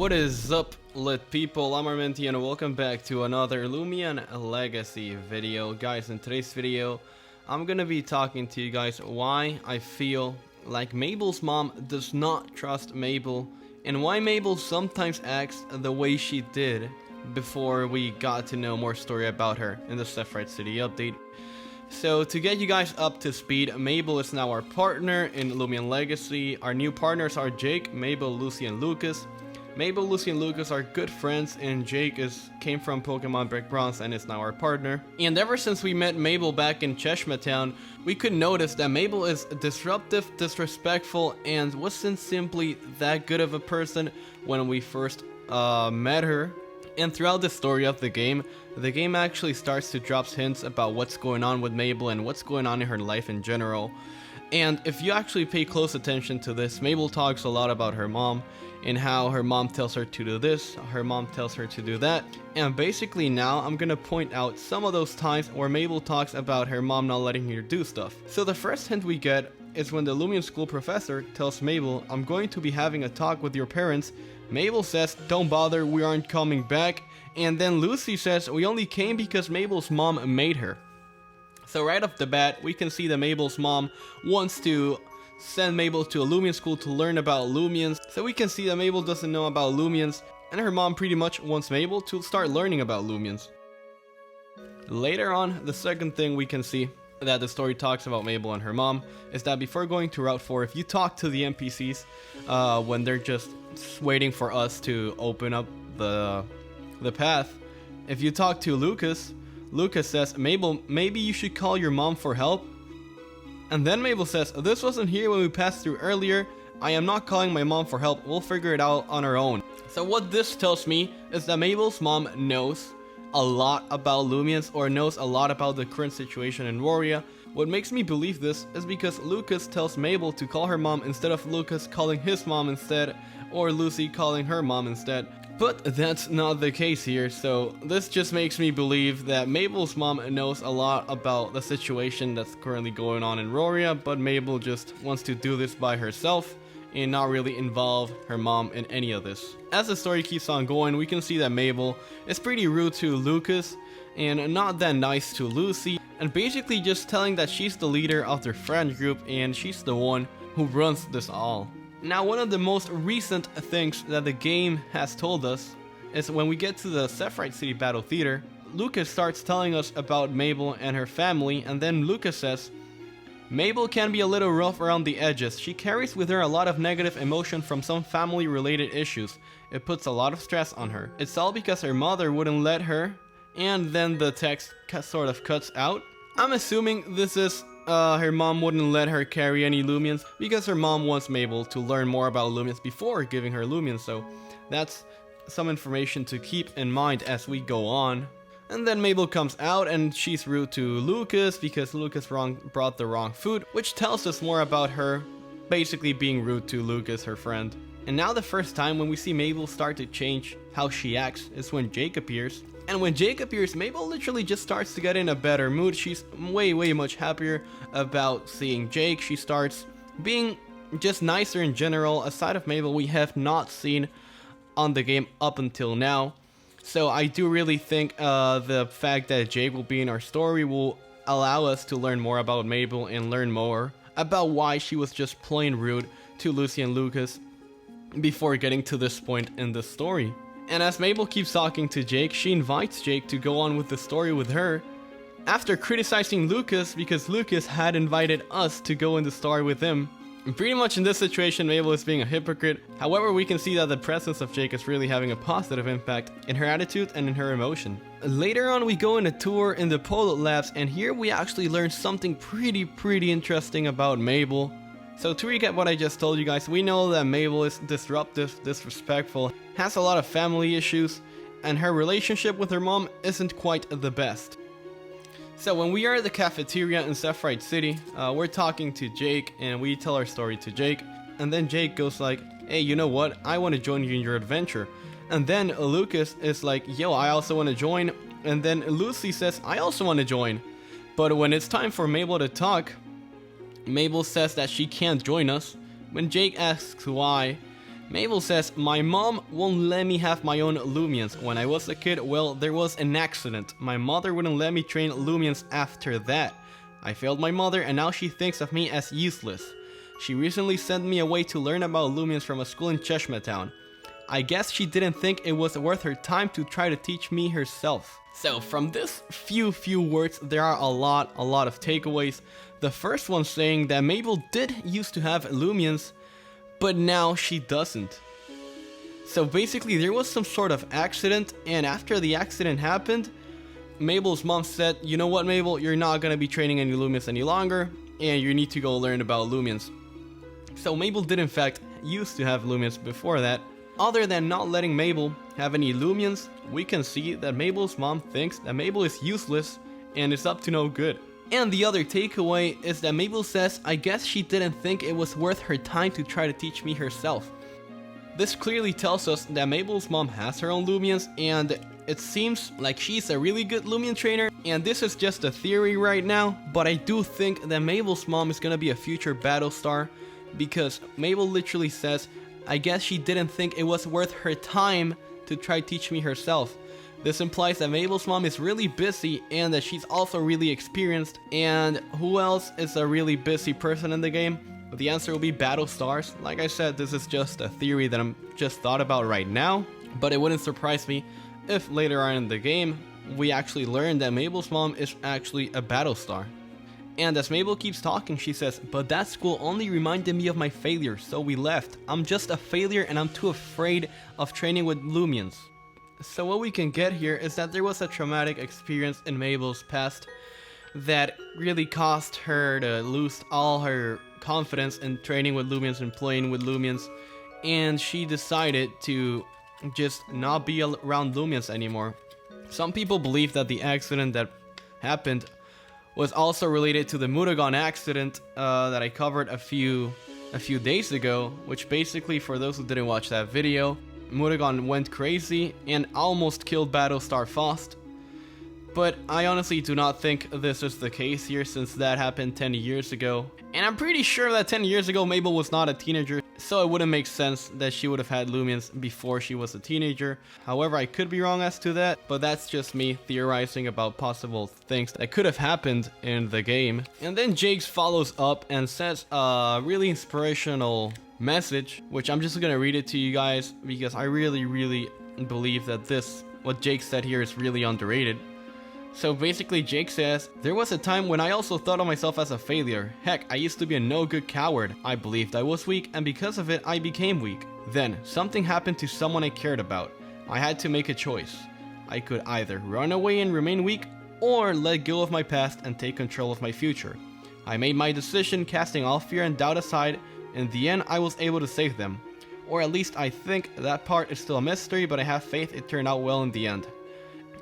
What is up, lit people? I'm Armenti and welcome back to another Loomian Legacy video. Guys, in today's video, I'm gonna be talking to you guys why I feel like Mabel's mom does not trust Mabel and why Mabel sometimes acts the way she did before we got to know more story about her in the Sephiroth City update. So to get you guys up to speed, Mabel is now our partner in Loomian Legacy. Our new partners are Jake, Mabel, Lucy, and Lucas. Mabel, Lucy, and Lucas are good friends, and Jake came from Pokemon Brick Bronze and is now our partner. And ever since we met Mabel back in Cheshire Town, we could notice that Mabel is disruptive, disrespectful, and wasn't simply that good of a person when we first met her. And throughout the story of the game actually starts to drop hints about what's going on with Mabel and what's going on in her life in general. And if you actually pay close attention to this, Mabel talks a lot about her mom and how her mom tells her to do this, her mom tells her to do that. And basically now I'm gonna point out some of those times where Mabel talks about her mom not letting her do stuff. So the first hint we get is when the Loomian school professor tells Mabel, "I'm going to be having a talk with your parents." Mabel says, "Don't bother, we aren't coming back." And then Lucy says, "We only came because Mabel's mom made her." So right off the bat, we can see that Mabel's mom wants to send Mabel to a Loomian school to learn about Loomians. So we can see that Mabel doesn't know about Loomians, and her mom pretty much wants Mabel to start learning about Loomians. Later on, the second thing we can see that the story talks about Mabel and her mom is that before going to Route 4, if you talk to the NPCs when they're just waiting for us to open up the path, if you talk to Lucas says, "Mabel, maybe you should call your mom for help." And then Mabel says, "This wasn't here when we passed through earlier. I am not calling my mom for help. We'll figure it out on our own." So what this tells me is that Mabel's mom knows a lot about Loomians, or knows a lot about the current situation in Roria. What makes me believe this is because Lucas tells Mabel to call her mom instead of Lucas calling his mom instead, or Lucy calling her mom instead. But that's not the case here, so this just makes me believe that Mabel's mom knows a lot about the situation that's currently going on in Roria, but Mabel just wants to do this by herself and not really involve her mom in any of this. As the story keeps on going, we can see that Mabel is pretty rude to Lucas and not that nice to Lucy, and basically just telling that she's the leader of their friend group and she's the one who runs this all. Now, one of the most recent things that the game has told us is when we get to the Sephiroth City Battle Theater, Lucas starts telling us about Mabel and her family, and then Lucas says, "Mabel can be a little rough around the edges. She carries with her a lot of negative emotion from some family-related issues. It puts a lot of stress on her. It's all because her mother wouldn't let her," and then the text sort of cuts out. I'm assuming this is her mom wouldn't let her carry any Loomians because her mom wants Mabel to learn more about Loomians before giving her Loomians, so that's some information to keep in mind as we go on. And then Mabel comes out and she's rude to Lucas because Lucas brought the wrong food, which tells us more about her basically being rude to Lucas, her friend. And now the first time when we see Mabel start to change how she acts is when Jake appears. And when Jake appears, Mabel literally just starts to get in a better mood. She's way much happier about seeing Jake. She starts being just nicer in general. Aside of Mabel, we have not seen on the game up until now. So I do really think the fact that Jake will be in our story will allow us to learn more about Mabel and learn more about why she was just plain rude to Lucy and Lucas before getting to this point in the story. And as Mabel keeps talking to Jake, she invites Jake to go on with the story with her after criticizing Lucas because Lucas had invited us to go in the story with him. And pretty much in this situation, Mabel is being a hypocrite. However, we can see that the presence of Jake is really having a positive impact in her attitude and in her emotion. Later on, we go on a tour in the Polo Labs, and here we actually learn something pretty interesting about Mabel. So to recap what I just told you guys, we know that Mabel is disruptive, disrespectful, has a lot of family issues, and her relationship with her mom isn't quite the best. So when we are at the cafeteria in Sephiroth City, we're talking to Jake and we tell our story to Jake, and then Jake goes like, "Hey, you know what? I want to join you in your adventure." And then Lucas is like, "Yo, I also want to join." And then Lucy says, "I also want to join." But when it's time for Mabel to talk, Mabel says that she can't join us. When Jake asks why, Mabel says, my mom won't let me have my own Loomians. When I was a kid, well, there was an accident. My mother wouldn't let me train Loomians after that. I failed my mother and now she thinks of me as useless. She recently sent me away to learn about Loomians from a school in Cheshire Town. I guess she didn't think it was worth her time to try to teach me herself. So from this few words, there are a lot of takeaways. The first one saying that Mabel did used to have Loomians, but now she doesn't. So basically there was some sort of accident, and after the accident happened, Mabel's mom said, you know what, Mabel, you're not gonna be training any Loomians any longer, and you need to go learn about Loomians. So Mabel did in fact used to have Loomians before that. Other than not letting Mabel have any Loomians, we can see that Mabel's mom thinks that Mabel is useless and is up to no good. And the other takeaway is that Mabel says, I guess she didn't think it was worth her time to try to teach me herself. This clearly tells us that Mabel's mom has her own Loomians, and it seems like she's a really good Loomian trainer, and this is just a theory right now, but I do think that Mabel's mom is gonna be a future Battlestar, because Mabel literally says, I guess she didn't think it was worth her time to try to teach me herself. This implies that Mabel's mom is really busy and that she's also really experienced. And who else is a really busy person in the game? The answer will be Battlestars. Like I said, this is just a theory that I'm just thought about right now, but it wouldn't surprise me if later on in the game we actually learn that Mabel's mom is actually a Battlestar. And as Mabel keeps talking, she says, but that school only reminded me of my failure, so we left. I'm just a failure and I'm too afraid of training with Loomians. So what we can get here is that there was a traumatic experience in Mabel's past that really caused her to lose all her confidence in training with Loomians and playing with Loomians, and she decided to just not be around Loomians anymore. Some people believe that the accident that happened was also related to the Mudagon accident that I covered a few days ago, which basically, for those who didn't watch that video, Mudagon went crazy and almost killed Battlestar Faust. But I honestly do not think this is the case here, since that happened 10 years ago. And I'm pretty sure that 10 years ago Mabel was not a teenager, so it wouldn't make sense that she would have had Loomians before she was a teenager. However, I could be wrong as to that, but that's just me theorizing about possible things that could have happened in the game. And then Jakes follows up and says a really inspirational message, which I'm just gonna read it to you guys because I really believe that what Jake said here is really underrated. So basically Jake says, there was a time when I also thought of myself as a failure. Heck, I used to be a no-good coward. I believed I was weak, and because of it, I became weak. Then, something happened to someone I cared about. I had to make a choice. I could either run away and remain weak, or let go of my past and take control of my future. I made my decision, casting all fear and doubt aside. In the end, I was able to save them. Or at least I think. That part is still a mystery, but I have faith it turned out well in the end.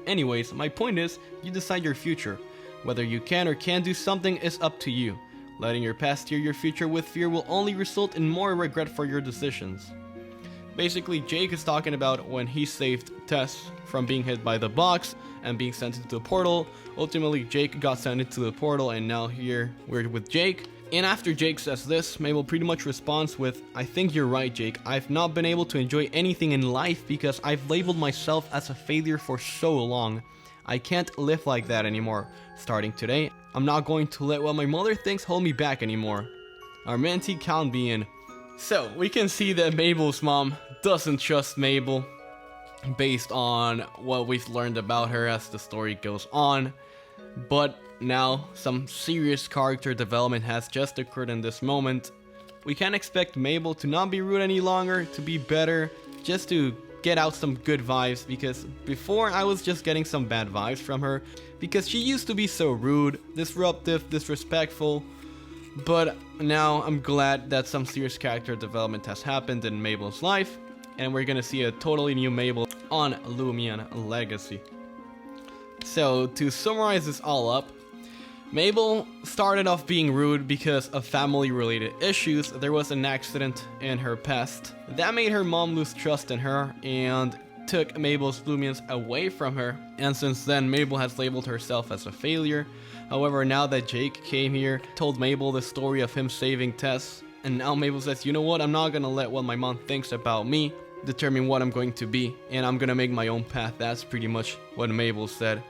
Anyways, my point is, you decide your future. Whether you can or can't do something is up to you. Letting your past steer your future with fear will only result in more regret for your decisions. Basically, Jake is talking about when he saved Tess from being hit by the box and being sent into the portal. Ultimately, Jake got sent into the portal, and now here we're with Jake. And after Jake says this, Mabel pretty much responds with, I think you're right, Jake. I've not been able to enjoy anything in life because I've labeled myself as a failure for so long. I can't live like that anymore. Starting today, I'm not going to let what my mother thinks hold me back anymore. Our mentee can't be in. So, we can see that Mabel's mom doesn't trust Mabel based on what we've learned about her as the story goes on. But now, some serious character development has just occurred in this moment. We can't expect Mabel to not be rude any longer, to be better, just to get out some good vibes, because before I was just getting some bad vibes from her, because she used to be so rude, disruptive, disrespectful. But now I'm glad that some serious character development has happened in Mabel's life, and we're gonna see a totally new Mabel on Loomian Legacy. So, to summarize this all up, Mabel started off being rude because of family-related issues. There was an accident in her past that made her mom lose trust in her and took Mabel's Loomians away from her. And since then, Mabel has labeled herself as a failure. However, now that Jake came here, told Mabel the story of him saving Tess, And now Mabel says, you know what, I'm not gonna let what my mom thinks about me determine what I'm going to be, and I'm gonna make my own path. That's pretty much what Mabel said.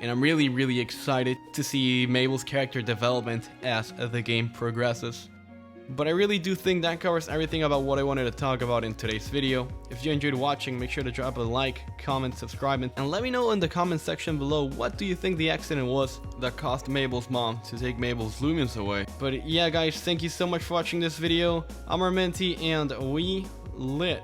And I'm really excited to see Mabel's character development as the game progresses. But I really do think that covers everything about what I wanted to talk about in today's video. If you enjoyed watching, make sure to drop a like, comment, subscribe, and let me know in the comment section below what do you think the accident was that caused Mabel's mom to take Mabel's Loomians away. But yeah guys, thank you so much for watching this video. I'm Armenti and we lit.